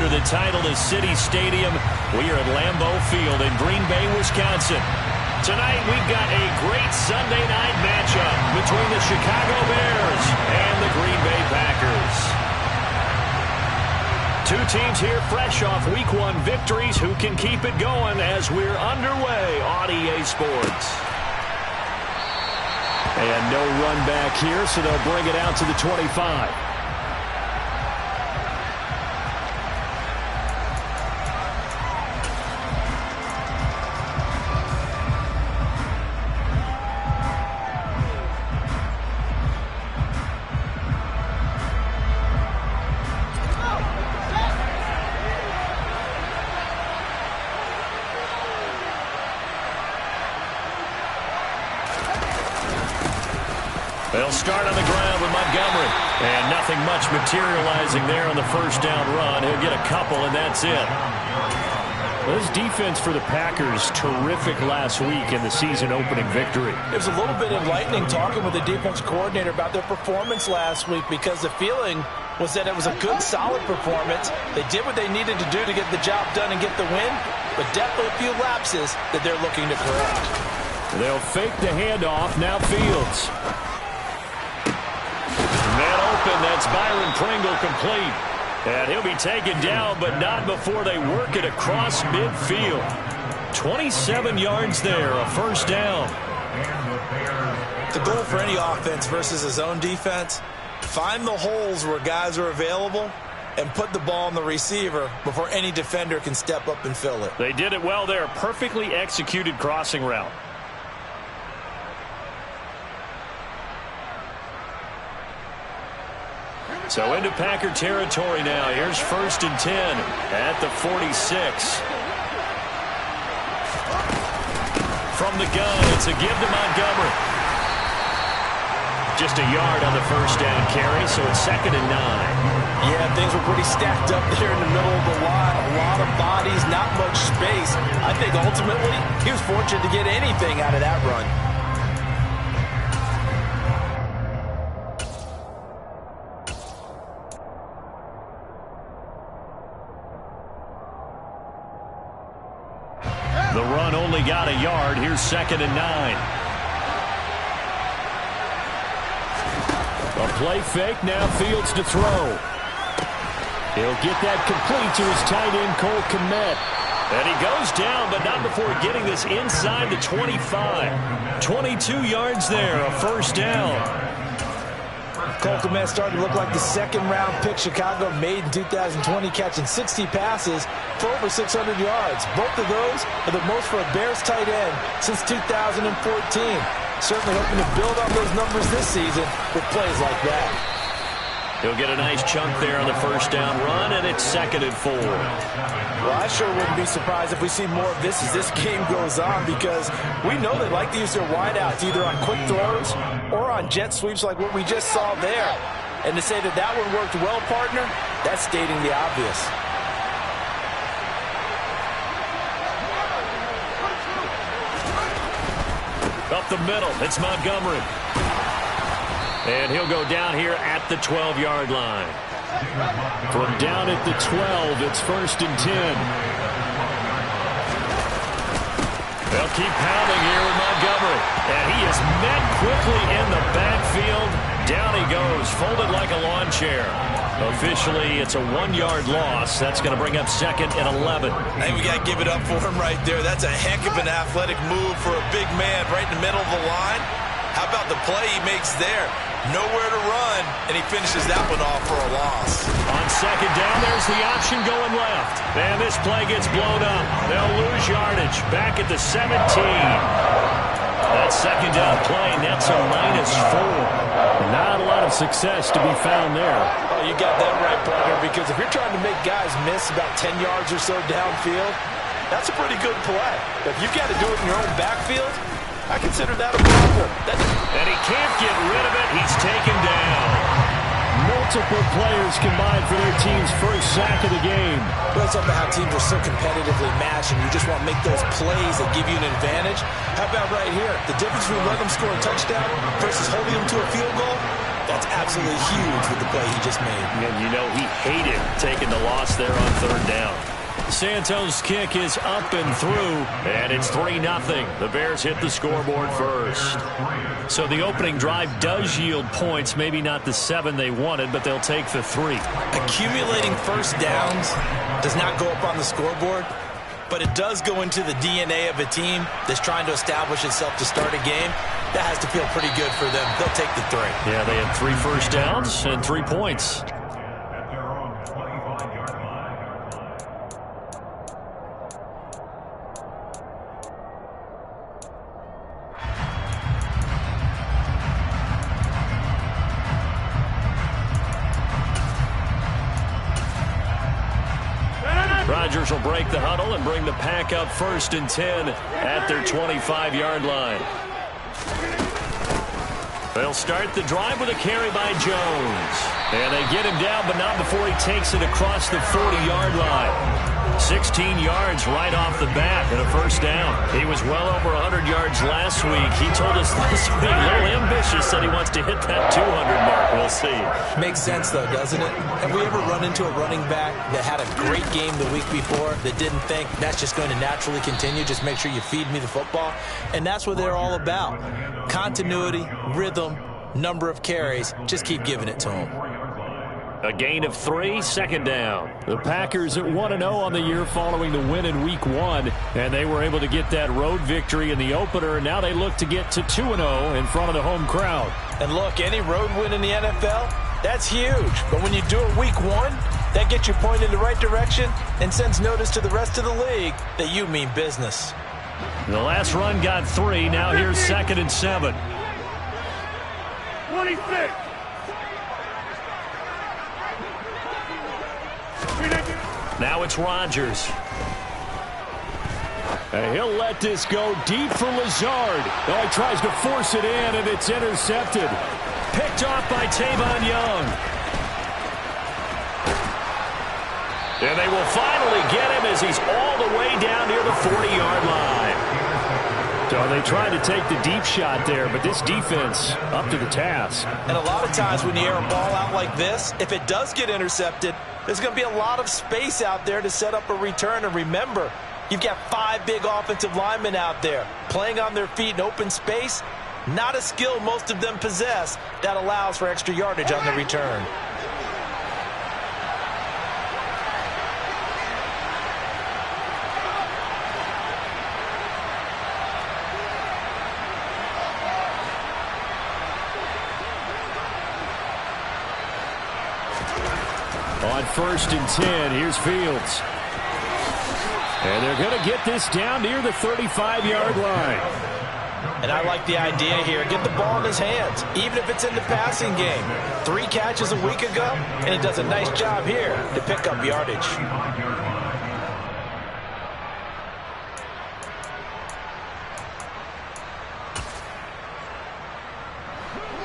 under the title is City Stadium. We are at Lambeau Field in Green Bay, Wisconsin. Tonight we've got a great Sunday night matchup between the Chicago Bears and the Green Bay Packers. Two teams here fresh off Week 1 victories who can keep it going as we're underway on EA Sports. And no run back here, so they'll bring it out to the 25. They'll start on the ground with Montgomery. And nothing much materializing there on the first down run. He'll get a couple, and that's it. Well, this defense for the Packers, terrific last week in the season-opening victory. It was a little bit enlightening talking with the defense coordinator about their performance last week because the feeling was that it was a good, solid performance. They did what they needed to do to get the job done and get the win, but definitely a few lapses that they're looking to correct. They'll fake the handoff. Now Fields. Open, that's Byron Pringle complete. And he'll be taken down, but not before they work it across midfield. 27 yards there, a first down. The goal for any offense versus his own defense, find the holes where guys are available and put the ball on the receiver before any defender can step up and fill it. They did it well there. Perfectly executed crossing route. So into Packer territory now. Here's 1st and 10 at the 46. From the gun, it's a give to Montgomery. Just a yard on the first down carry, so it's 2nd and 9. Yeah, things were pretty stacked up there in the middle of the line. A lot of bodies, not much space. I think ultimately he was fortunate to get anything out of that run. The run only got a yard. Here's 2nd and 9. A play fake. Now Fields to throw. He'll get that complete to his tight end, Cole Kmet. And he goes down, but not before getting this inside the 25. 22 yards there, a first down. Cole Kmet started to look like the 2nd-round pick Chicago made in 2020, catching 60 passes for over 600 yards. Both of those are the most for a Bears tight end since 2014. Certainly hoping to build on those numbers this season with plays like that. He'll get a nice chunk there on the first down run, and it's 2nd and 4. Well, I sure wouldn't be surprised if we see more of this as this game goes on because we know they like to use their wideouts either on quick throws or on jet sweeps like what we just saw there. And to say that that one worked well, partner, that's stating the obvious. Up the middle, it's Montgomery. And he'll go down here at the 12-yard line. From down at the 12, it's 1st and 10. They'll keep pounding here with Montgomery. And he is met quickly in the backfield. Down he goes, folded like a lawn chair. Officially, it's a 1-yard loss. That's going to bring up 2nd and 11. I think we got to give it up for him right there. That's a heck of an athletic move for a big man right in the middle of the line. How about the play he makes there? Nowhere to run, and he finishes that one off for a loss. On 2nd down, there's the option going left. And this play gets blown up. They'll lose yardage. Back at the 17. That 2nd down play, that's a -4. Not a lot of success to be found there. Oh, you got that right, partner, because if you're trying to make guys miss about 10 yards or so downfield, that's a pretty good play. But if you've got to do it in your own backfield, I consider that a problem. And he can't get rid of it. He's taken down. Multiple players combined for their team's first sack of the game. Well, it's about how teams are so competitively matched, and you just want to make those plays that give you an advantage. How about right here? The difference between letting them score a touchdown versus holding them to a field goal, That's absolutely huge with the play he just made. And you know he hated taking the loss there on third down. Santos' kick is up and through, and it's 3-0. The Bears hit the scoreboard first. So the opening drive does yield points, maybe not the 7 they wanted, but they'll take the 3. Accumulating first downs does not go up on the scoreboard, but it does go into the DNA of a team that's trying to establish itself to start a game. That has to feel pretty good for them. They'll take the 3. Yeah, they had 3 first downs and 3 points. Rodgers will break the huddle and bring the Pack up 1st and 10 at their 25-yard line. They'll start the drive with a carry by Jones. And they get him down, but not before he takes it across the 40-yard line. 16 yards right off the bat and a first down. He was well over 100 yards last week. He told us this week, a little ambitious, that he wants to hit that 200 mark. We'll see. Makes sense, though, doesn't it? Have we ever run into a running back that had a great game the week before that didn't think that's just going to naturally continue? Just make sure you feed me the football. And that's what they're all about. Continuity, rhythm, number of carries. Just keep giving it to them. A gain of 3, second down. The Packers at 1-0 on the year following the win in Week 1, and they were able to get that road victory in the opener, and now they look to get to 2-0 in front of the home crowd. And look, any road win in the NFL, that's huge. But when you do it Week 1, that gets you pointed in the right direction and sends notice to the rest of the league that you mean business. The last run got 3. Now here's 2nd and 7. 26. Now it's Rodgers. And he'll let this go deep for Lazard. Oh, he tries to force it in, and it's intercepted. Picked off by Tavon Young. And they will finally get him as he's all the way down near the 40-yard line. So they tried to take the deep shot there, but this defense up to the task. And a lot of times when you air a ball out like this, if it does get intercepted, there's going to be a lot of space out there to set up a return. And remember, you've got 5 big offensive linemen out there playing on their feet in open space. Not a skill most of them possess that allows for extra yardage on the return. On 1st and 10, here's Fields. And they're going to get this down near the 35-yard line. And I like the idea here. Get the ball in his hands, even if it's in the passing game. 3 catches a week ago, and he does a nice job here to pick up yardage.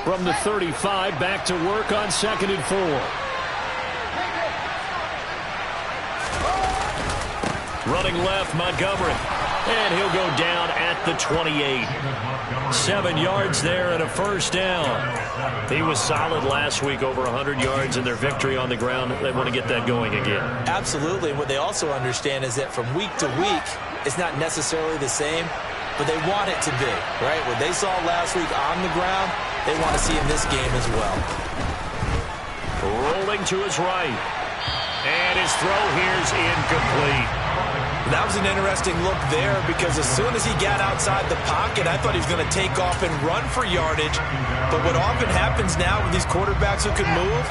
From the 35, back to work on 2nd and 4. Running left, Montgomery. And he'll go down at the 28. 7 yards there and a first down. He was solid last week, over 100 yards in their victory on the ground. They want to get that going again. Absolutely. What they also understand is that from week to week, it's not necessarily the same, but they want it to be, right? What they saw last week on the ground, they want to see in this game as well. Rolling to his right. And his throw here's incomplete. That was an interesting look there because as soon as he got outside the pocket, I thought he was going to take off and run for yardage. But what often happens now with these quarterbacks who can move,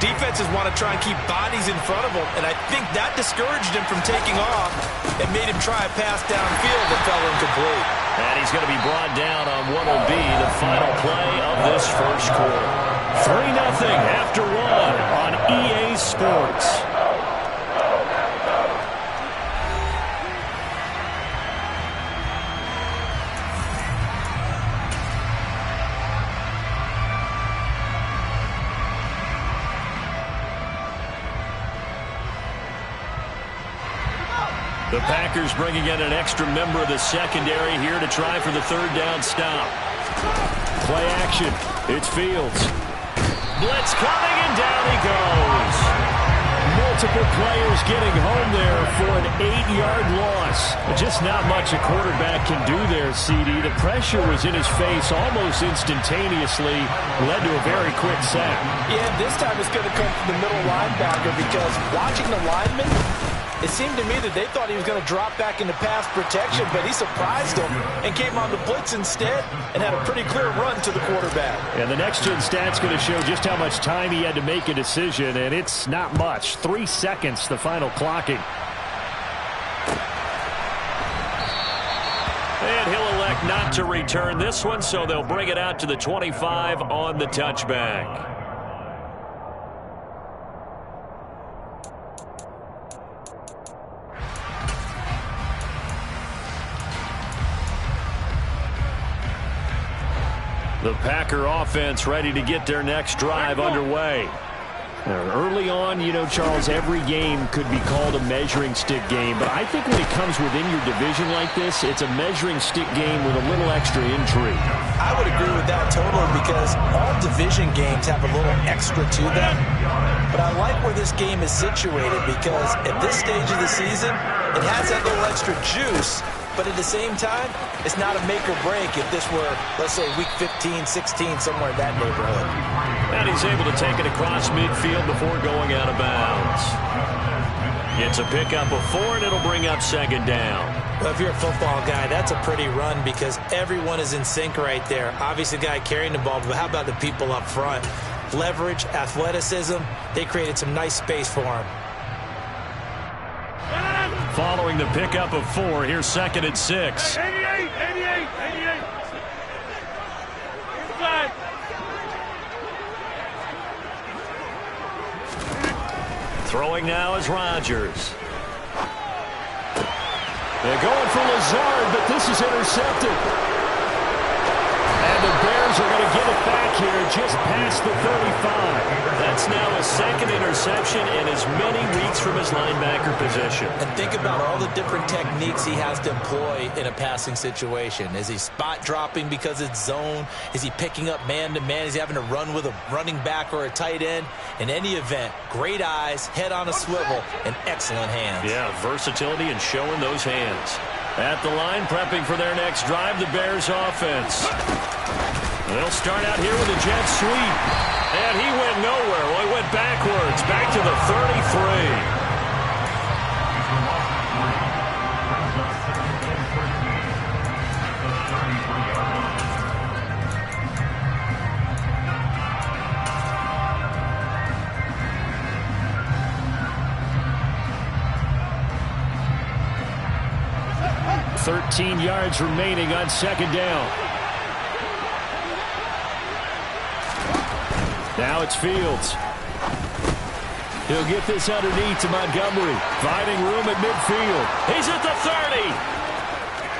defenses want to try and keep bodies in front of him. And I think that discouraged him from taking off and made him try a pass downfield that fell incomplete. And he's going to be brought down on what will be the final play of this first quarter. 3-0 after 1 on EA Sports. The Packers bringing in an extra member of the secondary here to try for the 3rd down stop. Play action. It's Fields. blitz coming, and down he goes. Multiple players getting home there for an 8-yard loss. Just not much a quarterback can do there, CD. The pressure was in his face almost instantaneously, led to a very quick sack. Yeah, this time it's going to come from the middle linebacker because watching the lineman, it seemed to me that they thought he was going to drop back into pass protection, but he surprised them and came on the blitz instead and had a pretty clear run to the quarterback. And the next-gen stat's going to show just how much time he had to make a decision, and it's not much. 3 seconds, the final clocking. And he'll elect not to return this one, so they'll bring it out to the 25 on the touchback. The Packer offense ready to get their next drive underway. Early on, you know, Charles, every game could be called a measuring stick game. But I think when it comes within your division like this, it's a measuring stick game with a little extra intrigue. I would agree with that totally because all division games have a little extra to them. But I like where this game is situated because at this stage of the season, it has that little extra juice. But at the same time, it's not a make or break if this were, let's say, week 15, 16, somewhere in that neighborhood. And he's able to take it across midfield before going out of bounds. It's a pickup of 4, and it'll bring up second down. Well, if you're a football guy, that's a pretty run because everyone is in sync right there. Obviously, the guy carrying the ball, but how about the people up front? Leverage, athleticism, they created some nice space for him. Following the pickup of 4, here's second and 6. 88. Inside. Throwing now is Rodgers. They're going for Lazard, but this is intercepted. And the Bears are going to get it back here just past the 35. That's now his second interception in as many weeks from his linebacker position. And think about all the different techniques he has to employ in a passing situation. Is he spot dropping because it's zone? Is he picking up man-to-man? Is he having to run with a running back or a tight end? In any event, great eyes, head on a swivel, and excellent hands. Yeah, versatility and showing those hands. At the line, prepping for their next drive, the Bears offense. They'll start out here with a jet sweep. And he went nowhere. Well, he went backwards, back to the 33. $13 yards remaining on second down. Now it's Fields. He'll get this underneath to Montgomery. Finding room at midfield. He's at the 30.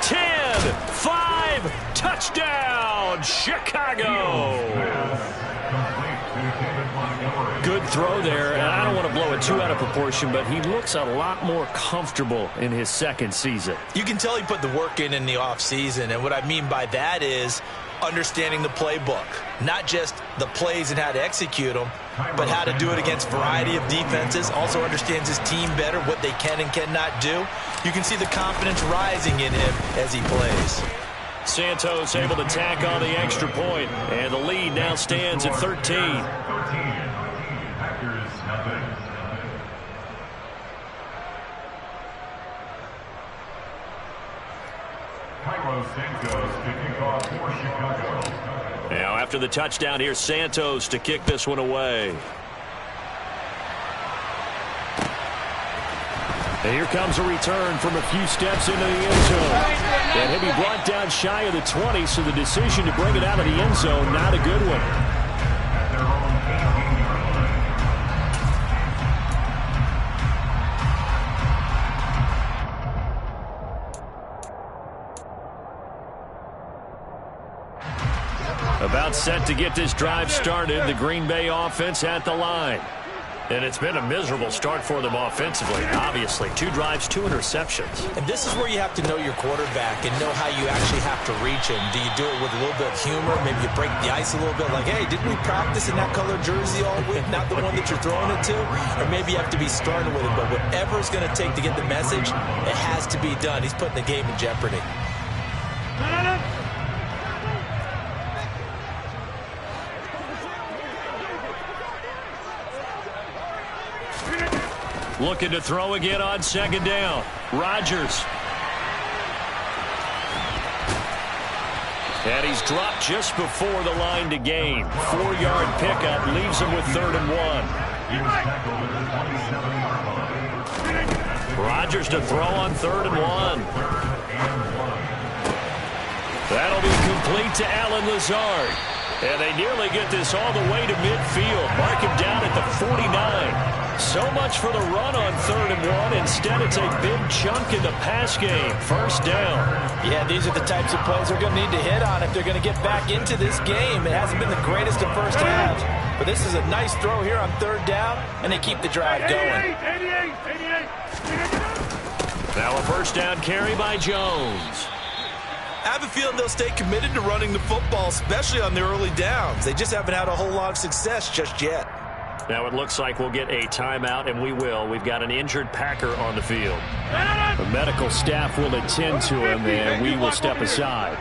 10, 5, touchdown, Chicago. Good throw there, and I don't want to blow it too out of proportion, but he looks a lot more comfortable in his second season. You can tell he put the work in the offseason, and what I mean by that is understanding the playbook. Not just the plays and how to execute them, but how to do it against a variety of defenses. Also understands his team better, what they can and cannot do. You can see the confidence rising in him as he plays. Santos able to tack on the extra point, and the lead now stands at 13. Now after the touchdown, here's Santos to kick this one away. And here comes a return from a few steps into the end zone. And he'll be brought down shy of the 20, so the decision to bring it out of the end zone, not a good one. About set to get this drive started. The Green Bay offense at the line. And it's been a miserable start for them offensively, obviously. 2 drives, 2 interceptions. And this is where you have to know your quarterback and know how you actually have to reach him. Do you do it with a little bit of humor? Maybe you break the ice a little bit, like, hey, didn't we practice in that color jersey all week, not the one that you're throwing it to? Or maybe you have to be stern with him, but whatever it's going to take to get the message, it has to be done. He's putting the game in jeopardy. Looking to throw again on 2nd down. Rodgers. And he's dropped just before the line to gain. 4-yard pickup leaves him with 3rd and 1. Rodgers to throw on 3rd and 1. That'll be complete to Allen Lazard. And they nearly get this all the way to midfield. Mark him down at the 49. So much for the run on 3rd and 1. Instead, it's a big chunk in the pass game. 1st down. Yeah, these are the types of plays they're going to need to hit on if they're going to get back into this game. It hasn't been the greatest of first halves, but this is a nice throw here on 3rd down, and they keep the drive going. 88. Now a 1st down carry by Jones. I have a feeling they'll stay committed to running the football, especially on the early downs. They just haven't had a whole lot of success just yet. Now it looks like we'll get a timeout, and we will. We've got an injured Packer on the field. The medical staff will attend to him, and we will step aside.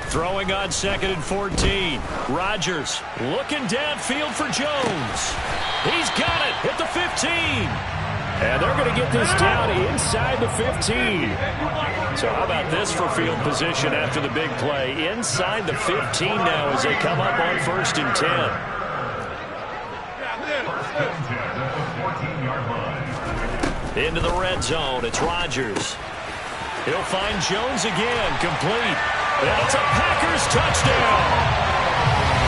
Throwing on 2nd and 14. Rodgers looking downfield for Jones. He's got it at the 15. And they're going to get this down inside the 15. So how about this for field position after the big play? Inside the 15 now as they come up on 1st and 10. Into the red zone. It's Rodgers. He'll find Jones again. Complete. That's a Packers touchdown.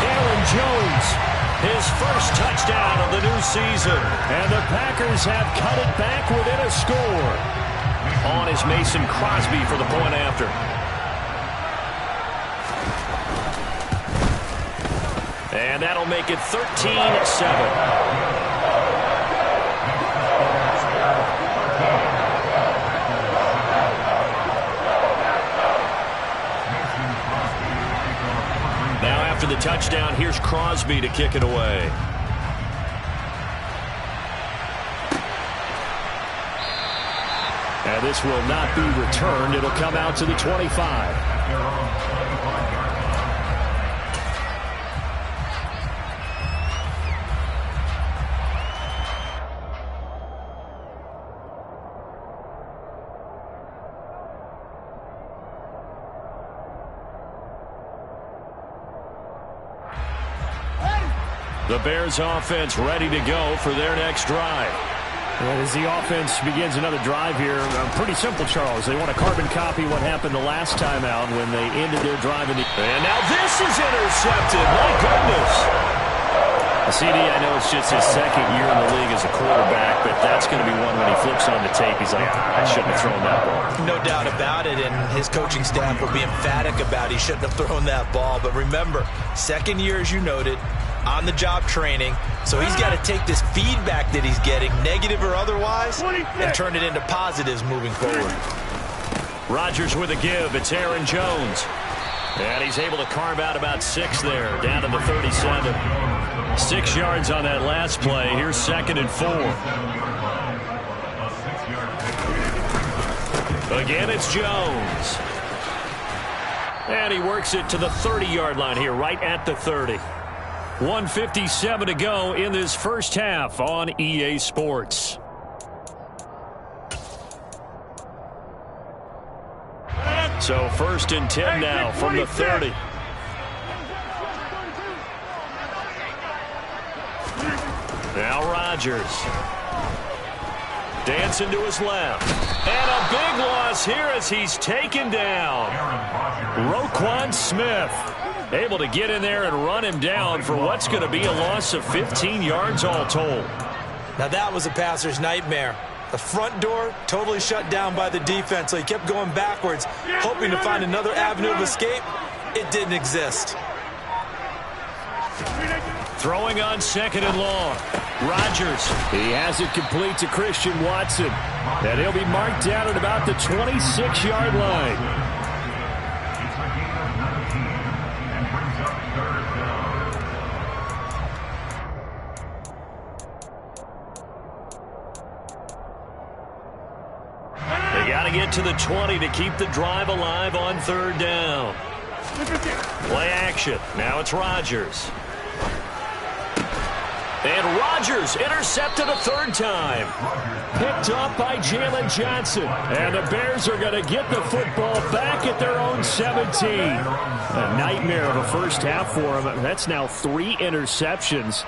Aaron Jones, his first touchdown of the new season. And the Packers have cut it back within a score. On is Mason Crosby for the point after. And that'll make it 13-7. The touchdown, here's Crosby to kick it away. And this will not be returned. It'll come out to the 25. The Bears offense ready to go for their next drive. And as the offense begins another drive here, pretty simple, Charles. They want to carbon copy what happened the last time out when they ended their drive. And now this is intercepted. My goodness. CD, I know it's just his 2nd year in the league as a quarterback, but that's going to be one when he flips on the tape. He's like, I shouldn't have thrown that ball. No doubt about it, and his coaching staff will be emphatic about he shouldn't have thrown that ball. But remember, 2nd year, as you noted, on-the-job training, so he's got to take this feedback that he's getting, negative or otherwise, and turn it into positives moving forward. Rodgers with a give. It's Aaron Jones. And he's able to carve out about 6 there, down to the 37. 6 yards on that last play. Here's 2nd and 4. Again, it's Jones. And he works it to the 30-yard line here, right at the 30. 1:57 to go in this first half on EA Sports. So 1st and 10 now from the 30. Now Rodgers. Dancing to his left. And a big loss here as he's taken down. Roquan Smith able to get in there and run him down for what's going to be a loss of 15 yards all told. Now that was a passer's nightmare. The front door totally shut down by the defense, so he kept going backwards, hoping to find another avenue of escape, it didn't exist. Throwing on 2nd and long. Rodgers. He has it complete to Christian Watson. And he'll be marked down at about the 26-yard line. They got to get to the 20 to keep the drive alive on 3rd down. Play action. Now it's Rodgers. And Rodgers intercepted a 3rd time. Picked up by Jalen Johnson. And the Bears are going to get the football back at their own 17. A nightmare of a first half for him. That's now 3 interceptions.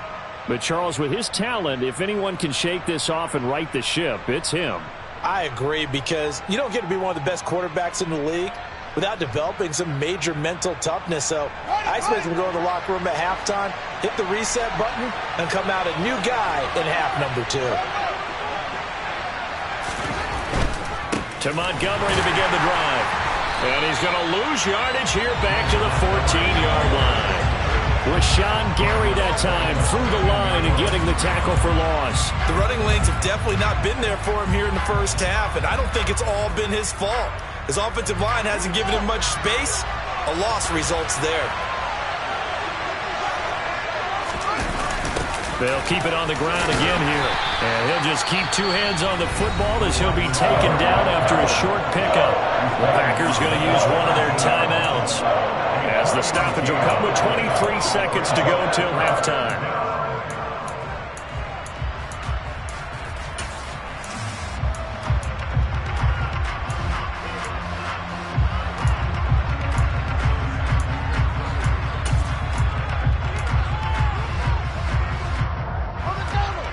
But Charles, with his talent, if anyone can shake this off and right the ship, it's him. I agree, because you don't get to be one of the best quarterbacks in the league without developing some major mental toughness. So I expect him to go in the locker room at halftime, hit the reset button, and come out a new guy in half number 2. To Montgomery to begin the drive. And he's going to lose yardage here back to the 14-yard line. Rashawn Gary that time through the line and getting the tackle for loss. The running lanes have definitely not been there for him here in the first half, and I don't think it's all been his fault. His offensive line hasn't given him much space. A loss results there. They'll keep it on the ground again here. And he'll just keep 2 hands on the football as he'll be taken down after a short pickup. The Packers going to use one of their timeouts, as the stoppage will come with 23 seconds to go till halftime.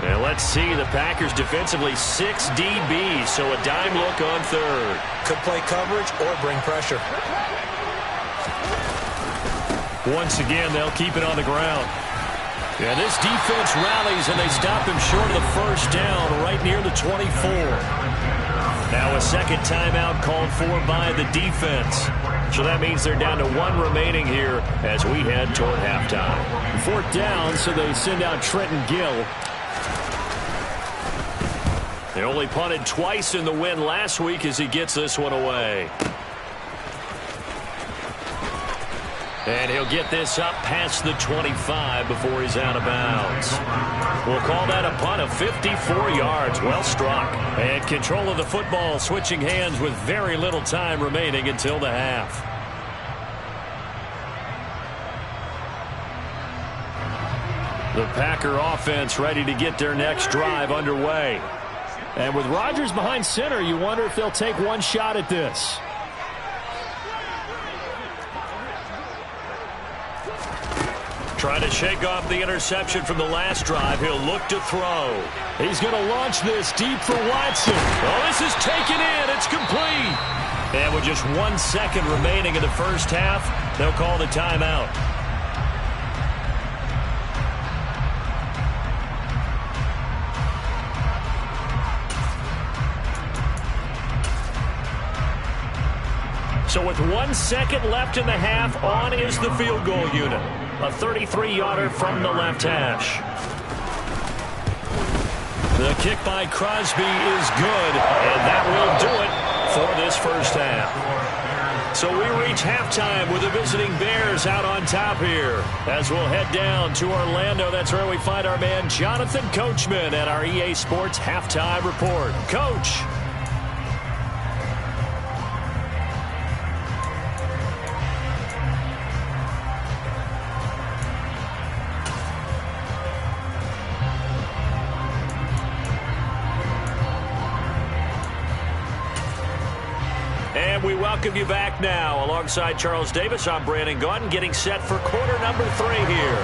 And let's see, the Packers defensively 6 DBs, so a dime look on 3rd. Could play coverage or bring pressure. Once again, they'll keep it on the ground. And this defense rallies, and they stop him short of the first down right near the 24. Now a second timeout called for by the defense. So that means they're down to 1 remaining here as we head toward halftime. 4th down, so they send out Trenton Gill. They only punted twice in the win last week as he gets this one away. And he'll get this up past the 25 before he's out of bounds. We'll call that a punt of 54 yards. Well struck. And control of the football switching hands with very little time remaining until the half. The Packer offense ready to get their next drive underway. And with Rodgers behind center, you wonder if they'll take one shot at this. Trying to shake off the interception from the last drive. He'll look to throw. He's going to launch this deep for Watson. Oh, this is taken in. It's complete. And with just 1 second remaining in the first half, they'll call the timeout. So with 1 second left in the half, on is the field goal unit. A 33-yarder from the left hash. The kick by Crosby is good, and that will do it for this first half. So we reach halftime with the visiting Bears out on top here. As we'll head down to Orlando, that's where we find our man Jonathan Coachman at our EA Sports Halftime Report. Coach. And we welcome you back now. Alongside Charles Davis, I'm Brandon Gaudin, getting set for quarter number 3 here.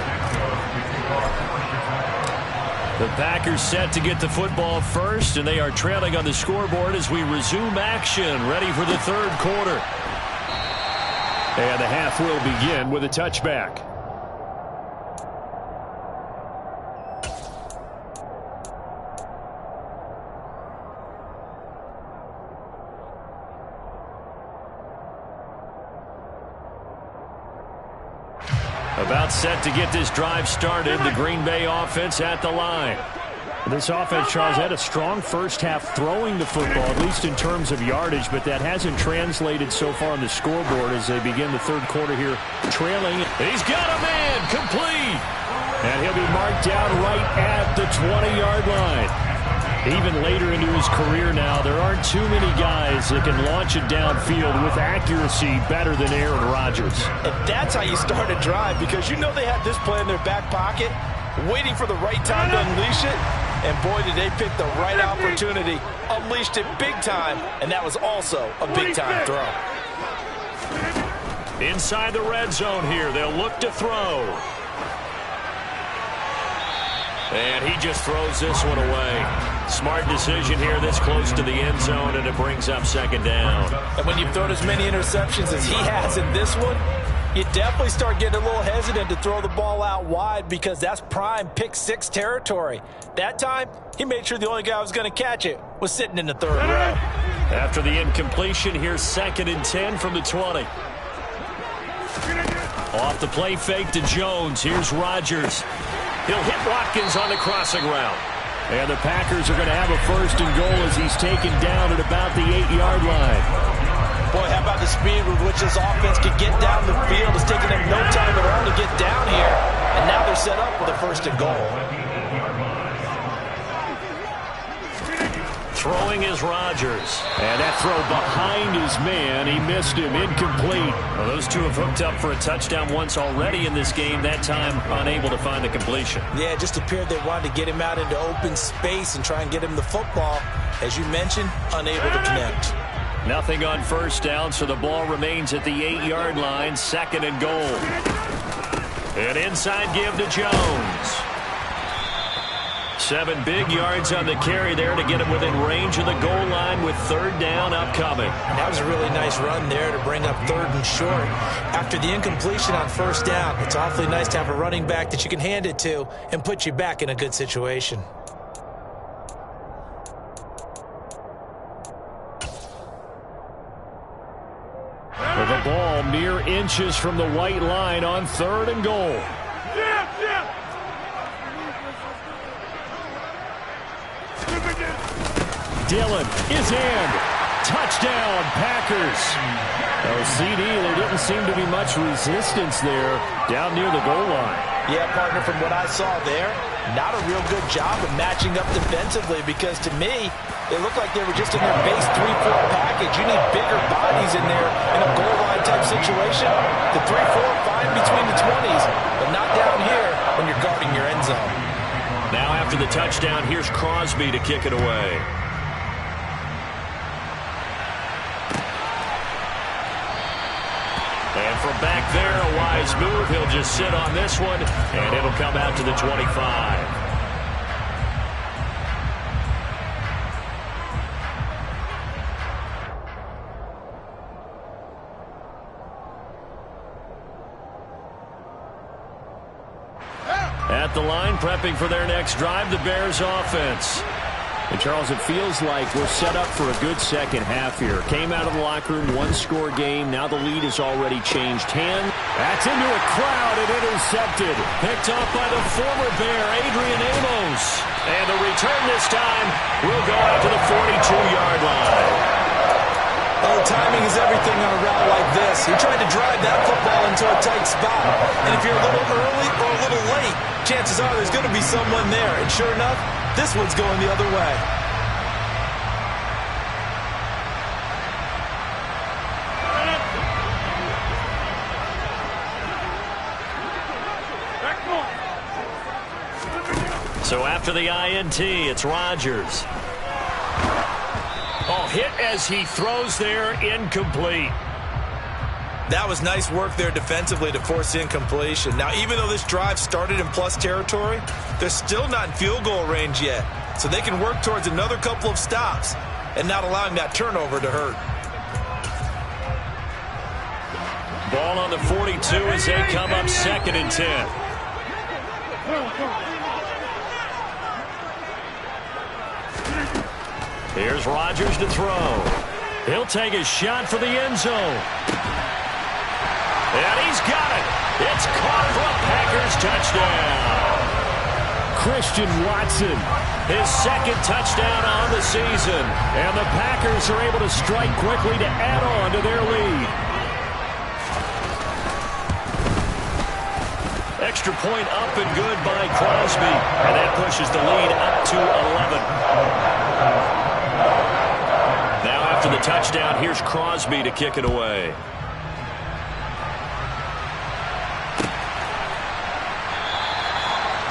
The Packers set to get the football first, and they are trailing on the scoreboard as we resume action, ready for the 3rd quarter. And the half will begin with a touchback. About set to get this drive started. The Green Bay offense at the line. This offense, Charles, had a strong first half throwing the football, at least in terms of yardage, but that hasn't translated so far on the scoreboard as they begin the third quarter here trailing. He's got a man complete. And he'll be marked down right at the 20-yard line. Even later into his career now, there aren't too many guys that can launch it downfield with accuracy better than Aaron Rodgers. And that's how you start a drive, because you know they have this play in their back pocket, waiting for the right time to unleash it. And boy, did they pick the right opportunity. Unleashed it big time, and that was also a big-time throw. Inside the red zone here, they'll look to throw. And he just throws this one away. Smart decision here this close to the end zone, and it brings up second down. And when you've thrown as many interceptions as he has in this one, you definitely start getting a little hesitant to throw the ball out wide, because that's prime pick six territory. That time, he made sure the only guy who was going to catch it was sitting in the third row. After the incompletion, here's 2nd and 10 from the 20. Off the play fake to Jones. Here's Rodgers. He'll hit Watkins on the crossing route. And the Packers are going to have a 1st and goal as he's taken down at about the 8-yard line. Boy, how about the speed with which this offense could get down the field? It's taken them no time at all to get down here. And now they're set up with a 1st and goal. Throwing is Rodgers. And that throw behind his man. He missed him. Incomplete. Well, those two have hooked up for a touchdown once already in this game. That time unable to find the completion. Yeah, it just appeared they wanted to get him out into open space and try and get him the football. As you mentioned, unable to connect. Nothing on 1st down, so the ball remains at the 8-yard line. 2nd and goal. An inside give to Jones. 7 big yards on the carry there to get him within range of the goal line with 3rd down upcoming. That was a really nice run there to bring up 3rd and short. After the incompletion on 1st down, it's awfully nice to have a running back that you can hand it to and put you back in a good situation. With the ball mere inches from the white line on 3rd and goal. Dillon is in. Touchdown, Packers. Oh, CD, there didn't seem to be much resistance there down near the goal line. Yeah, partner, from what I saw there, not a real good job of matching up defensively, because to me, it looked like they were just in their base 3-4 package. You need bigger bodies in there in a goal line type situation. The 3-4 fine between the 20s, but not down here when you're guarding your end zone. Now after the touchdown, here's Crosby to kick it away. And from back there, a wise move. He'll just sit on this one, and it'll come out to the 25. At the line, prepping for their next drive, the Bears offense. And Charles, it feels like we're set up for a good second half here. Came out of the locker room, 1-score game. Now the lead has already changed hands. That's into a crowd and intercepted. Picked up by the former Bear, Adrian Amos. And the return this time will go out to the 42-yard line. Oh, timing is everything on a route like this. He tried to drive that football into a tight spot. And if you're a little early or a little late, chances are there's going to be someone there. And sure enough, this one's going the other way. So after the INT, it's Rodgers. Oh, hit as he throws there, incomplete. That was nice work there defensively to force incompletion. Now, even though this drive started in plus territory, they're still not in field goal range yet. So they can work towards another couple of stops and not allowing that turnover to hurt. Ball on the 42 as they come up 2nd and 10. Here's Rodgers to throw. He'll take a shot for the end zone. And he's got it. It's caught for a Packers touchdown. Christian Watson, his second touchdown on the season. And the Packers are able to strike quickly to add on to their lead. Extra point up and good by Crosby. And that pushes the lead up to 11. Now after the touchdown, here's Crosby to kick it away.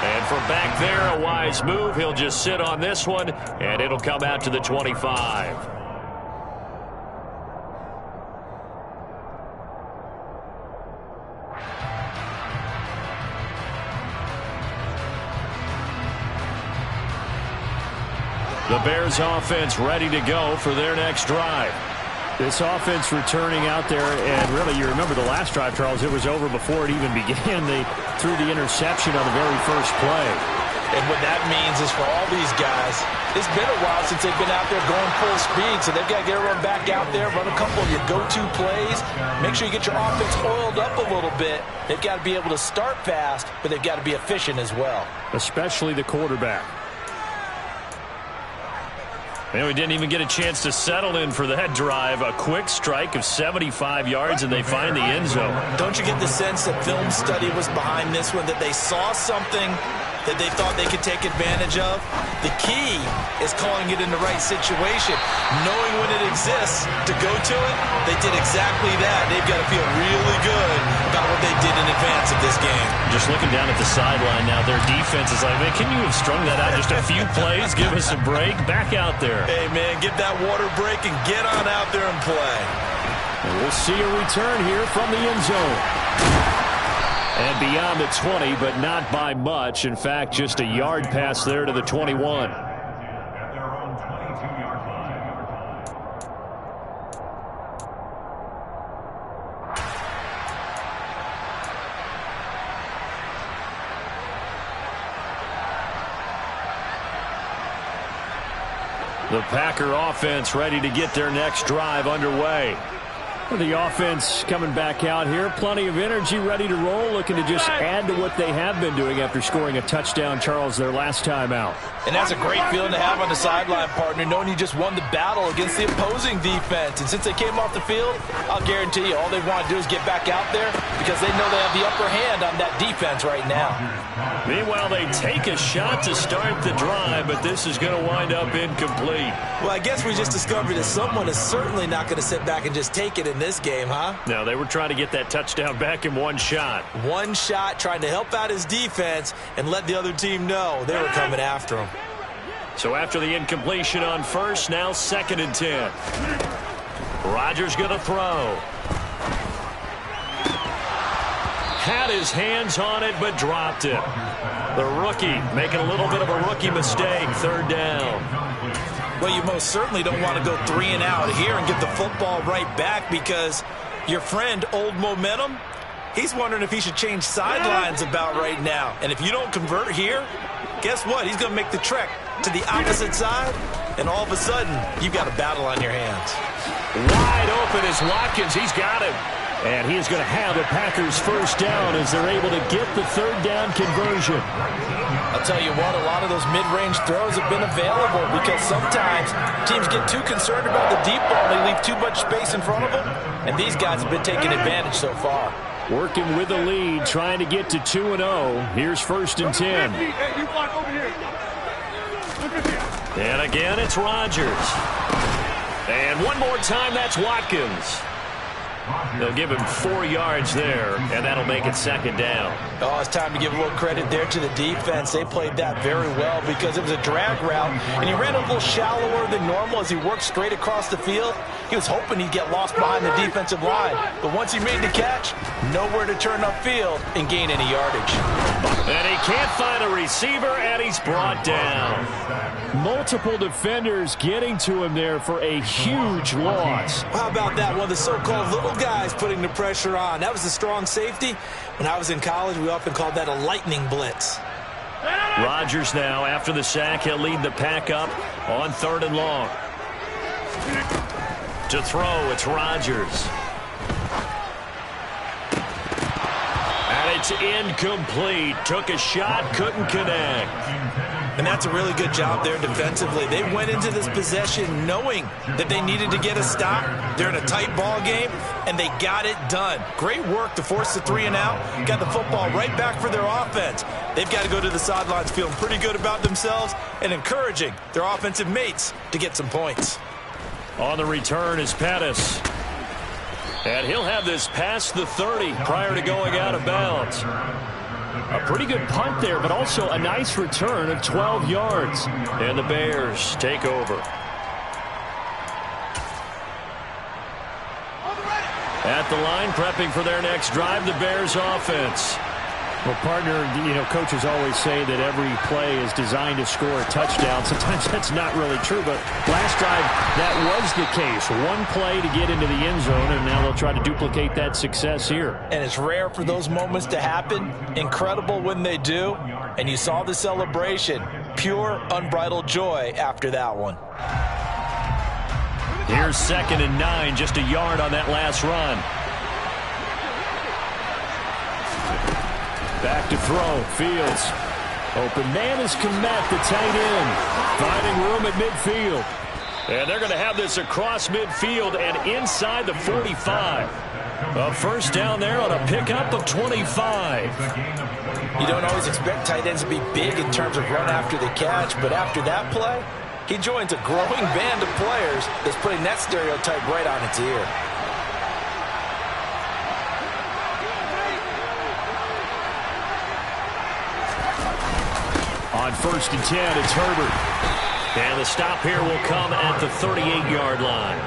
And from back there, a wise move. He'll just sit on this one, and it'll come out to the 25. The Bears offense ready to go for their next drive. This offense returning out there, and really, you remember the last drive, Charles, it was over before it even began. They threw the interception on the very first play. And what that means is for all these guys, it's been a while since they've been out there going full speed, so they've got to get everyone back out there, run a couple of your go-to plays, make sure you get your offense oiled up a little bit. They've got to be able to start fast, but they've got to be efficient as well. Especially the quarterback. And we didn't even get a chance to settle in for that drive. A quick strike of 75 yards, and they find the end zone. Don't you get the sense that film study was behind this one, that they saw something that they thought they could take advantage of? The key is calling it in the right situation. Knowing when it exists to go to it, they did exactly that. They've got to feel really good about what they did in advance of this game. Just looking down at the sideline now, their defense is like, man, can you have strung that out just a few plays? Give us a break. Back out there. Hey, man, get that water break and get on out there and play. And we'll see a return here from the end zone. And beyond the 20, but not by much. In fact, just a yard pass there to the 21. The Packer offense ready to get their next drive underway. The offense coming back out here. Plenty of energy, ready to roll, looking to just add to what they have been doing after scoring a touchdown, Charles, their last time out. And that's a great feeling to have on the sideline, partner, knowing you just won the battle against the opposing defense. And since they came off the field, I'll guarantee you all they want to do is get back out there because they know they have the upper hand on that defense right now. Meanwhile, they take a shot to start the drive, but this is going to wind up incomplete. Well, I guess we just discovered that someone is certainly not going to sit back and just take it in this game, huh? No, they were trying to get that touchdown back in one shot. One shot, trying to help out his defense and let the other team know they were coming after him. So after the incompletion on first, now 2nd and 10. Rodgers going to throw. Had his hands on it, but dropped it. The rookie making a little bit of a rookie mistake, 3rd down. Well, you most certainly don't want to go 3 and out here and get the football right back because your friend, Old Momentum, he's wondering if he should change sidelines about right now. And if you don't convert here, guess what? He's going to make the trek to the opposite side, and all of a sudden, you've got a battle on your hands. Wide open is Watkins. He's got him. And he is going to have the Packers first down as they're able to get the 3rd down conversion. I'll tell you what, a lot of those mid-range throws have been available because sometimes teams get too concerned about the deep ball. They leave too much space in front of them, and these guys have been taking advantage so far. Working with the lead, trying to get to 2-0. Here's 1st and 10. And again, it's Rodgers. And one more time, that's Watkins. They'll give him 4 yards there, and that'll make it 2nd down. Oh, it's time to give a little credit there to the defense. They played that very well because it was a drag route, and he ran a little shallower than normal as he worked straight across the field. He was hoping he'd get lost behind the defensive line, but once he made the catch, nowhere to turn upfield and gain any yardage. And he can't find a receiver, and he's brought down. Multiple defenders getting to him there for a huge loss. How about that? One of the so-called little guys putting the pressure on. That was a strong safety. When I was in college, we often called that a lightning blitz. Rodgers now, after the sack, he'll lead the pack up on 3rd and long. To throw, it's Rodgers. And it's incomplete. Took a shot, couldn't connect. And that's a really good job there defensively. They went into this possession knowing that they needed to get a stop. They're in a tight ball game, and they got it done. Great work to force the 3 and out. Got the football right back for their offense. They've got to go to the sidelines feeling pretty good about themselves and encouraging their offensive mates to get some points. On the return is Pettis. And he'll have this past the 30 prior to going out of bounds. A pretty good punt there, but also a nice return of 12 yards. And the Bears take over. At the line, prepping for their next drive, the Bears offense. Well, partner, coaches always say that every play is designed to score a touchdown. Sometimes that's not really true, but last drive, that was the case. One play to get into the end zone, and now they'll try to duplicate that success here. And it's rare for those moments to happen. Incredible when they do. And you saw the celebration. Pure, unbridled joy after that one. Here's 2nd and 9, just a yard on that last run. Back to throw. Fields. Open man is Kmet, the tight end. Finding room at midfield. And they're going to have this across midfield and inside the 45. A first down there on a pickup of 25. You don't always expect tight ends to be big in terms of run after the catch, but after that play, he joins a growing band of players that's putting that stereotype right on its ear. On 1st and 10, it's Herbert. And the stop here will come at the 38-yard line.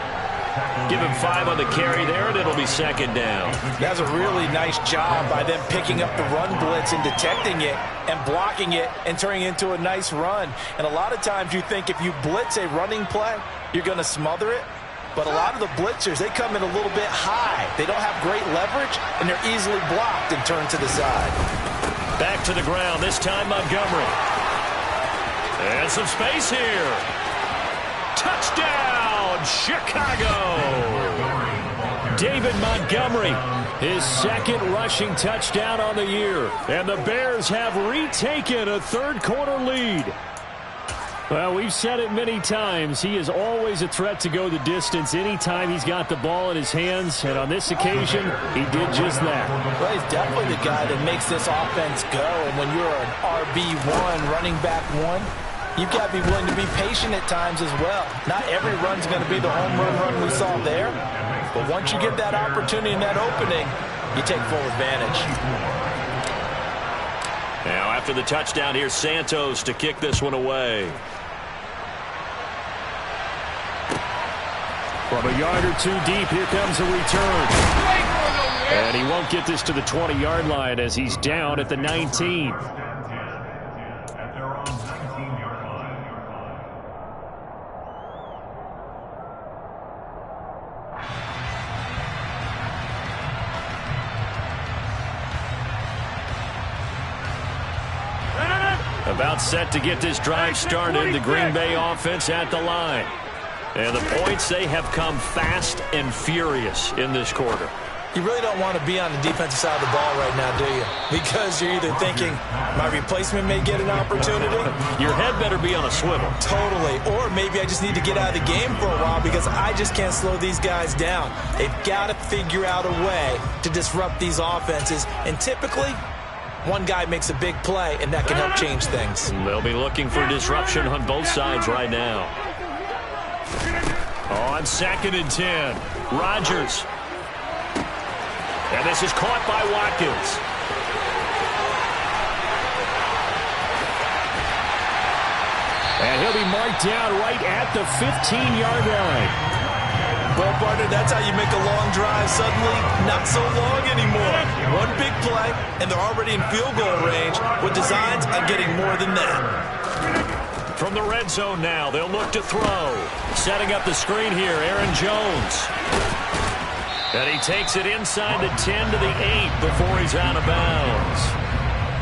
Give him 5 on the carry there, and it'll be 2nd down. That's a really nice job by them picking up the run blitz and detecting it and blocking it and turning it into a nice run. And a lot of times you think if you blitz a running play, you're going to smother it. But a lot of the blitzers, they come in a little bit high. They don't have great leverage, and they're easily blocked and turned to the side. Back to the ground, this time Montgomery. And some space here. Touchdown, Chicago! David Montgomery, his 2nd rushing touchdown on the year. And the Bears have retaken a 3rd quarter lead. Well, we've said it many times. He is always a threat to go the distance anytime he's got the ball in his hands. And on this occasion, he did just that. Well, he's definitely the guy that makes this offense go. And when you're an RB1, running back 1, you've got to be willing to be patient at times as well. Not every run's going to be the home run we saw there. But once you get that opportunity and that opening, you take full advantage. Now after the touchdown, here's Santos to kick this one away. From a yard or 2 deep, here comes a return. And he won't get this to the 20-yard line as he's down at the 19. About set to get this drive started, the Green Bay offense at the line. And the points, they have come fast and furious in this quarter. You really don't want to be on the defensive side of the ball right now, do you? Because you're either thinking, my replacement may get an opportunity. Your head better be on a swivel. Totally. Or maybe I just need to get out of the game for a while because I just can't slow these guys down. They've got to figure out a way to disrupt these offenses. And typically, one guy makes a big play, and that can help change things. They'll be looking for disruption on both sides right now. On 2nd and 10, Rodgers. And this is caught by Watkins. And he'll be marked down right at the 15-yard line. Well, partner, that's how you make a long drive suddenly not so long anymore. One big play, and they're already in field goal range with designs on getting more than that. From the red zone now, they'll look to throw. Setting up the screen here, Aaron Jones. And he takes it inside the 10 to the 8 before he's out of bounds.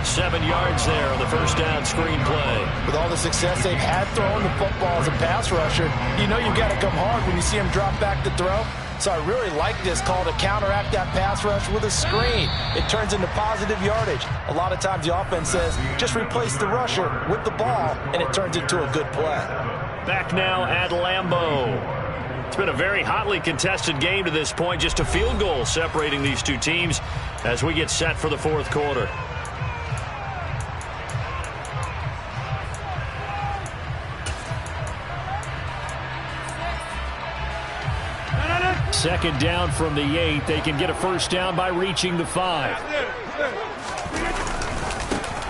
7 yards there on the first down screen play. With all the success they've had throwing the football as a pass rusher, you know you've got to come hard when you see him drop back to throw. So I really like this call to counteract that pass rush with a screen. It turns into positive yardage. A lot of times the offense says, just replace the rusher with the ball, and it turns into a good play. Back now at Lambeau. It's been a very hotly contested game to this point. Just a field goal separating these two teams as we get set for the fourth quarter. Second down from the 8. They can get a first down by reaching the 5.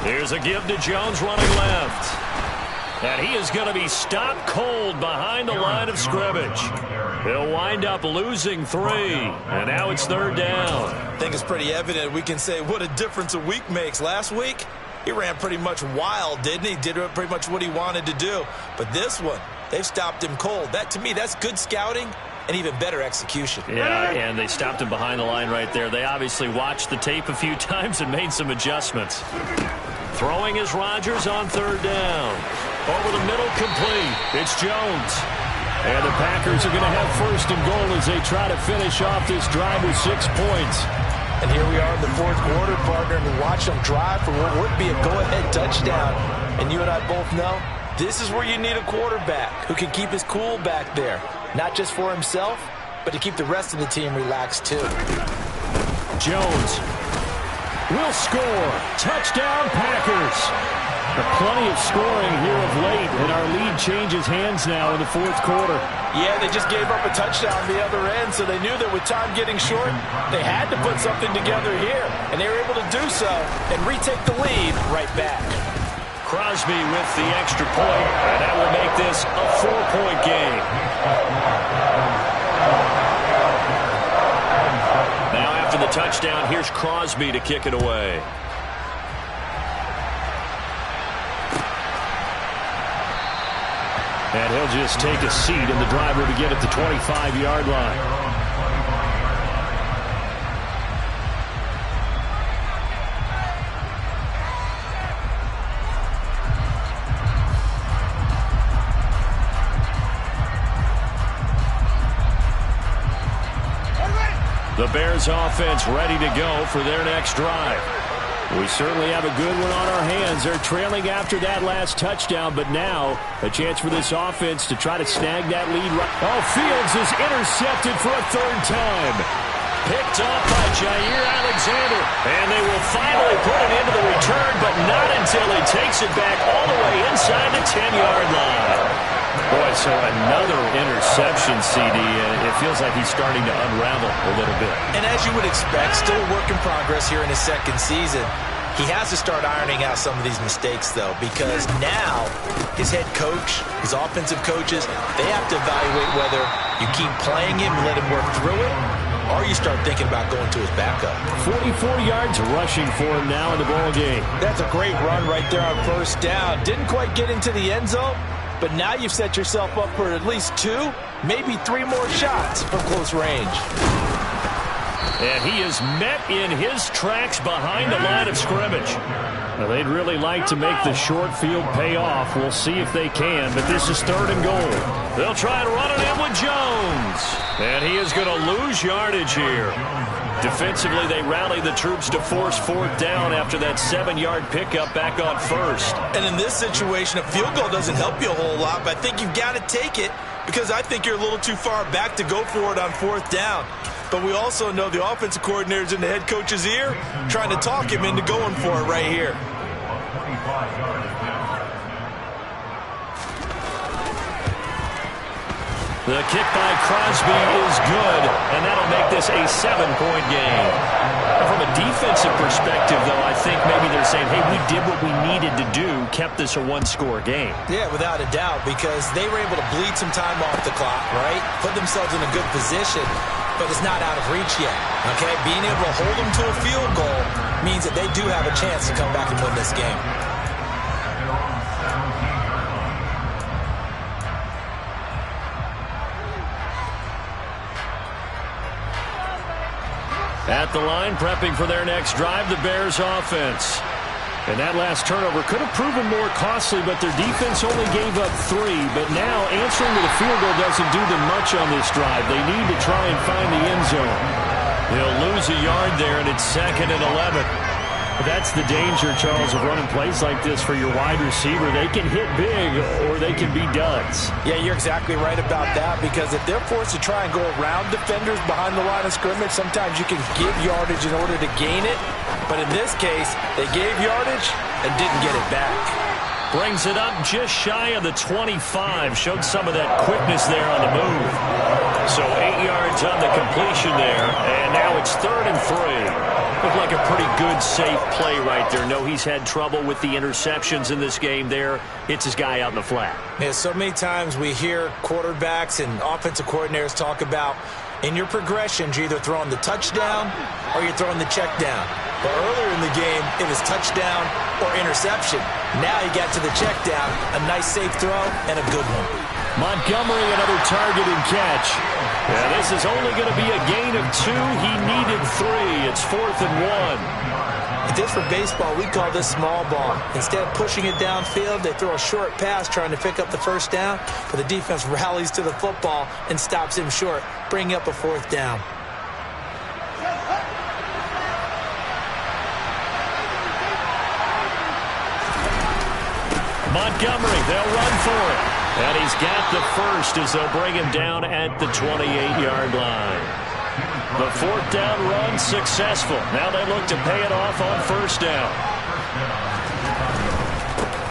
Here's a give to Jones running left. And he is going to be stopped cold behind the line of scrimmage. He'll wind up losing 3. And now it's third down. I think it's pretty evident. We can say what a difference a week makes. Last week, he ran pretty much wild, didn't he? Did pretty much what he wanted to do. But this one, they've stopped him cold. That, to me, that's good scouting and even better execution. Yeah, and they stopped him behind the line right there. They obviously watched the tape a few times and made some adjustments. Throwing is Rodgers on third down. Over the middle, complete. It's Jones. And the Packers are going to have first and goal as they try to finish off this drive with 6 points. And here we are in the fourth quarter, partner, and watch them drive for what would be a go-ahead touchdown. And you and I both know this is where you need a quarterback who can keep his cool back there. Not just for himself, but to keep the rest of the team relaxed too. Jones will score. Touchdown, Packers. Plenty of scoring here of late, and our lead changes hands now in the fourth quarter. Yeah, they just gave up a touchdown on the other end, so they knew that with time getting short, they had to put something together here, and they were able to do so and retake the lead right back. Crosby with the extra point, and that will make this a 4-point game. Now after the touchdown, here's Crosby to kick it away. And he'll just take a seat, and the driver to get at the 25-yard line. The Bears offense ready to go for their next drive. We certainly have a good one on our hands. They're trailing after that last touchdown, but now a chance for this offense to try to snag that lead. Oh, Fields is intercepted for a third time. Picked off by Jair Alexander. And they will finally put it into the return, but not until he takes it back all the way inside the 10-yard line. Boy, so another interception, CD, and it feels like he's starting to unravel a little bit. And as you would expect, still a work in progress here in his second season. He has to start ironing out some of these mistakes, though, because now his head coach, his offensive coaches, they have to evaluate whether you keep playing him and let him work through it, or you start thinking about going to his backup. 44 yards rushing for him now in the ball game. That's a great run right there on first down. Didn't quite get into the end zone, but now you've set yourself up for at least 2, maybe 3 more shots from close range. And he is met in his tracks behind the line of scrimmage. Now, they'd really like to make the short field pay off. We'll see if they can, but this is third and goal. They'll try to run it in with Jones. And he is going to lose yardage here. Defensively, they rally the troops to force fourth down after that 7-yard pickup back on first. And in this situation, a field goal doesn't help you a whole lot, but I think you've got to take it because I think you're a little too far back to go for it on fourth down. But we also know the offensive coordinator's in the head coach's ear trying to talk him into going for it right here. The kick by Crosby is good, and that'll make this a 7-point game. From a defensive perspective, though, I think maybe they're saying, hey, we did what we needed to do, kept this a 1-score game. Yeah, without a doubt, because they were able to bleed some time off the clock, right? Put themselves in a good position, but it's not out of reach yet, okay? Being able to hold them to a field goal means that they do have a chance to come back and win this game. At the line, prepping for their next drive, the Bears offense. And that last turnover could have proven more costly, but their defense only gave up 3. But now answering with a field goal doesn't do them much on this drive. They need to try and find the end zone. They'll lose a yard there, and it's 2nd and 11. But that's the danger, Charles, of running plays like this for your wide receiver. They can hit big or they can be duds. Yeah, you're exactly right about that, because if they're forced to try and go around defenders behind the line of scrimmage, sometimes you can give yardage in order to gain it. But in this case, they gave yardage and didn't get it back. Brings it up just shy of the 25. Showed some of that quickness there on the move. So 8 yards on the completion there, and now it's 3rd and 3. Looked like a pretty good, safe play right there. No, he's had trouble with the interceptions in this game there. Hits his guy out in the flat. Yeah, so many times we hear quarterbacks and offensive coordinators talk about in your progressions, you're either throwing the touchdown or you're throwing the check down. But earlier in the game, it was touchdown or interception. Now he got to the check down, a nice safe throw, and a good one. Montgomery, another target and catch. Yeah, this is only going to be a gain of 2. He needed 3. It's 4th and 1. If this for baseball, we call this small ball. Instead of pushing it downfield, they throw a short pass trying to pick up the first down, but the defense rallies to the football and stops him short, bringing up a 4th down. Montgomery, they'll run for it. And he's got the first as they'll bring him down at the 28-yard line. The 4th down run successful. Now they look to pay it off on 1st down.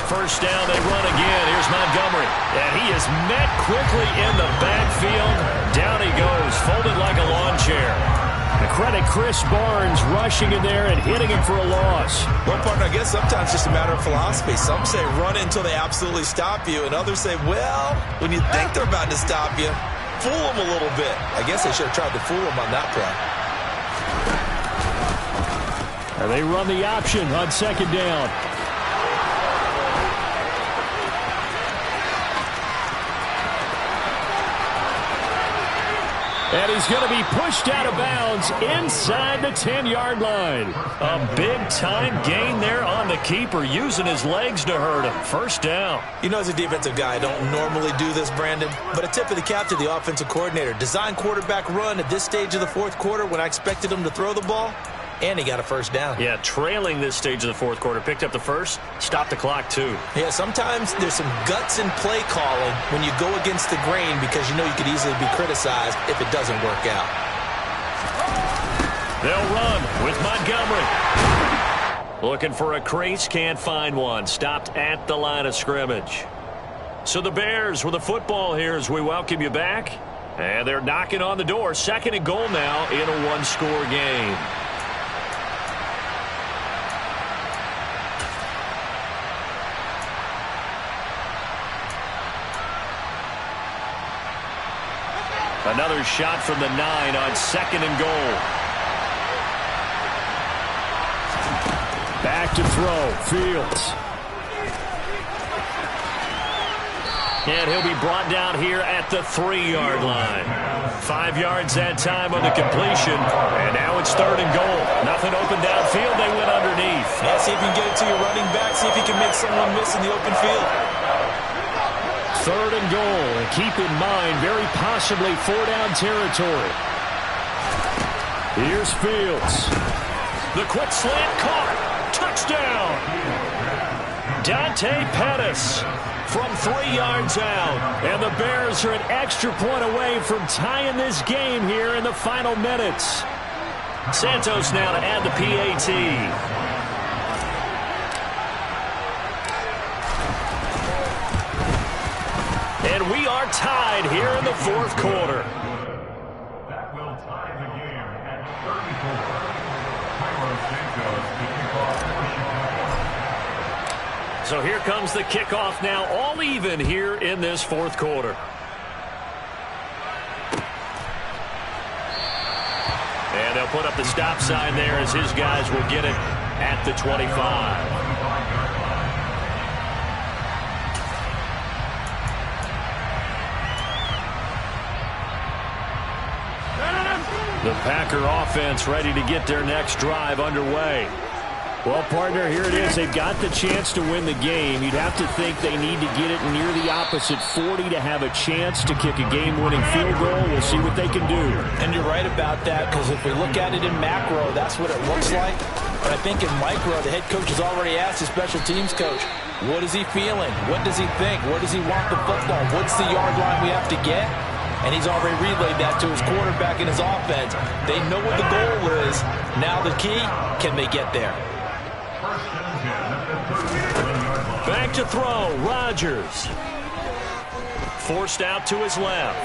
1st down, they run again. Here's Montgomery. And he is met quickly in the backfield. Down he goes, folded like a lawn chair. The credit Chris Barnes rushing in there and hitting him for a loss. Well, partner, I guess sometimes it's just a matter of philosophy. Some say run it until they absolutely stop you, and others say, well, when you think they're about to stop you, fool them a little bit. I guess they should have tried to fool them on that play. And they run the option on 2nd down. And he's going to be pushed out of bounds inside the 10-yard line. A big-time gain there on the keeper, using his legs to hurt him. 1st down. You know, as a defensive guy, I don't normally do this, Brandon, but a tip of the cap to the offensive coordinator. Design quarterback run at this stage of the 4th quarter when I expected him to throw the ball, and he got a 1st down. Yeah, trailing this stage of the 4th quarter. Picked up the first, stopped the clock too. Yeah, sometimes there's some guts in play calling when you go against the grain, because you know you could easily be criticized if it doesn't work out. They'll run with Montgomery. Looking for a crease, can't find one. Stopped at the line of scrimmage. So the Bears with the football here as we welcome you back. And they're knocking on the door. 2nd and goal now in a 1-score game. Another shot from the 9 on 2nd and goal. Back to throw, Fields. And he'll be brought down here at the 3-yard line. 5 yards that time on the completion. And now it's 3rd and goal. Nothing open downfield. They went underneath. Yeah, see if you can get it to your running back. See if you can make someone miss in the open field. 3rd and goal. And keep in mind, very possibly 4-down territory. Here's Fields. The quick slant caught. Touchdown. Dante Pettis from 3 yards out. And the Bears are an extra point away from tying this game here in the final minutes. Santos now to add the PAT. And we are tied here in the 4th quarter. That will tie the game at 34. Cairo Santos to kick off. So here comes the kickoff now, all even here in this 4th quarter. And they'll put up the stop sign there as his guys will get it at the 25. The Packer offense ready to get their next drive underway. Well, partner, here it is. They've got the chance to win the game. You'd have to think they need to get it near the opposite 40 to have a chance to kick a game-winning field goal. We'll see what they can do. And you're right about that, because if we look at it in macro, that's what it looks like. But I think in micro, the head coach has already asked the special teams coach, what is he feeling? What does he think? Where does he want the football? What's the yard line we have to get? And he's already relayed that to his quarterback and his offense. They know what the goal is. Now the key, can they get there? Back to throw, Rodgers. Forced out to his left.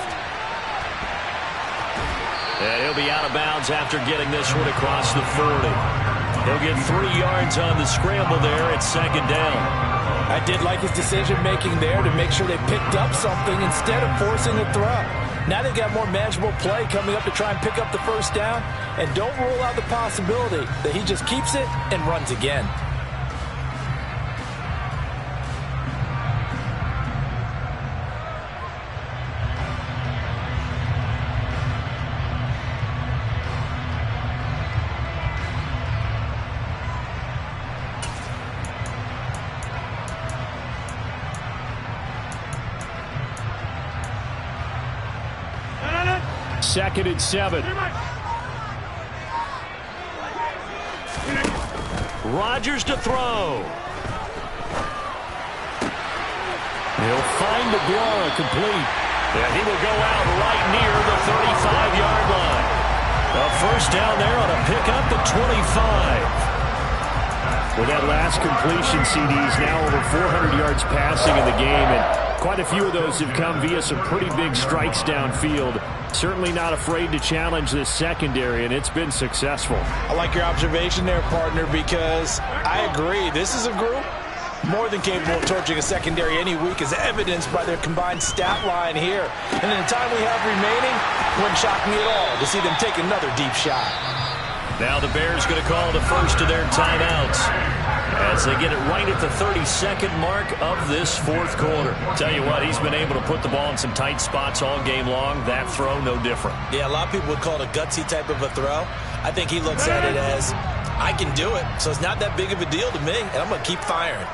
And he'll be out of bounds after getting this one across the 40. He'll get 3 yards on the scramble there at second down. I did like his decision-making there to make sure they picked up something instead of forcing a throw. Now they've got more manageable play coming up to try and pick up the first down. And don't rule out the possibility that he just keeps it and runs again. Second and 7. Rodgers to throw. He'll find McGraw complete. And he will go out right near the 35-yard line. A first down there on a pickup at 25. With that last completion, CD's now over 400 yards passing in the game, and quite a few of those have come via some pretty big strikes downfield. Certainly not afraid to challenge this secondary, and it's been successful. I like your observation there, partner, because I agree. This is a group more than capable of torching a secondary any week, as evidenced by their combined stat line here. And in the time we have remaining, it wouldn't shock me at all to see them take another deep shot. Now the Bears going to call the first of their timeouts as they get it right at the 32nd mark of this fourth quarter. Tell you what, he's been able to put the ball in some tight spots all game long. That throw, no different. Yeah, a lot of people would call it a gutsy type of a throw. I think he looks at it as, I can do it, so it's not that big of a deal to me, and I'm going to keep firing.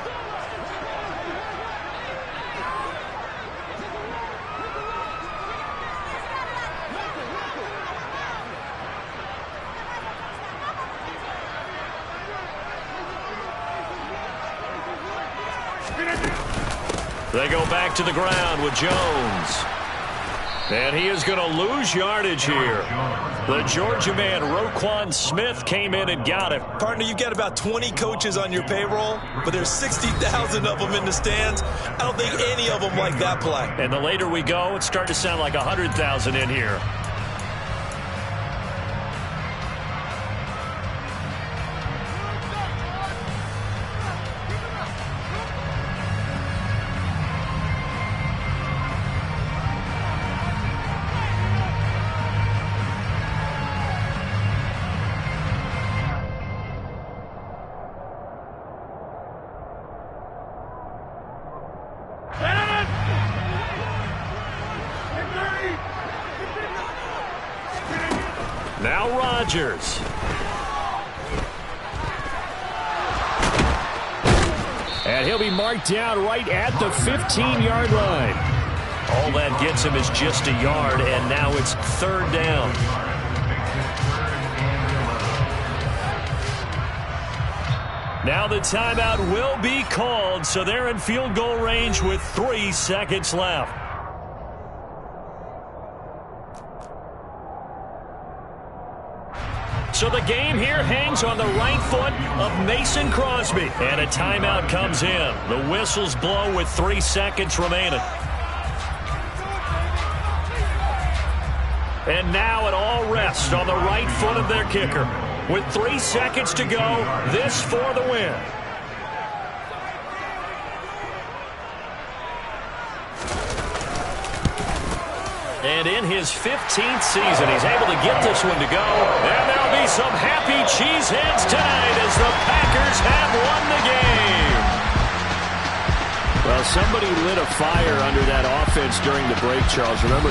They go back to the ground with Jones. And he is going to lose yardage here. The Georgia man, Roquan Smith, came in and got it. Partner, you've got about 20 coaches on your payroll, but there's 60,000 of them in the stands. I don't think any of them like that play. And the later we go, it's starting to sound like 100,000 in here. Now Rodgers. And he'll be marked down right at the 15-yard line. All that gets him is just a yard, and now it's third down. Now the timeout will be called, so they're in field goal range with 3 seconds left. So the game here hangs on the right foot of Mason Crosby. And a timeout comes in. The whistles blow with 3 seconds remaining. And now it all rests on the right foot of their kicker. With 3 seconds to go, this for the win. And in his 15th season, he's able to get this one to go. And there'll be some happy cheeseheads tonight as the Packers have won the game. Well, somebody lit a fire under that offense during the break, Charles. Remember,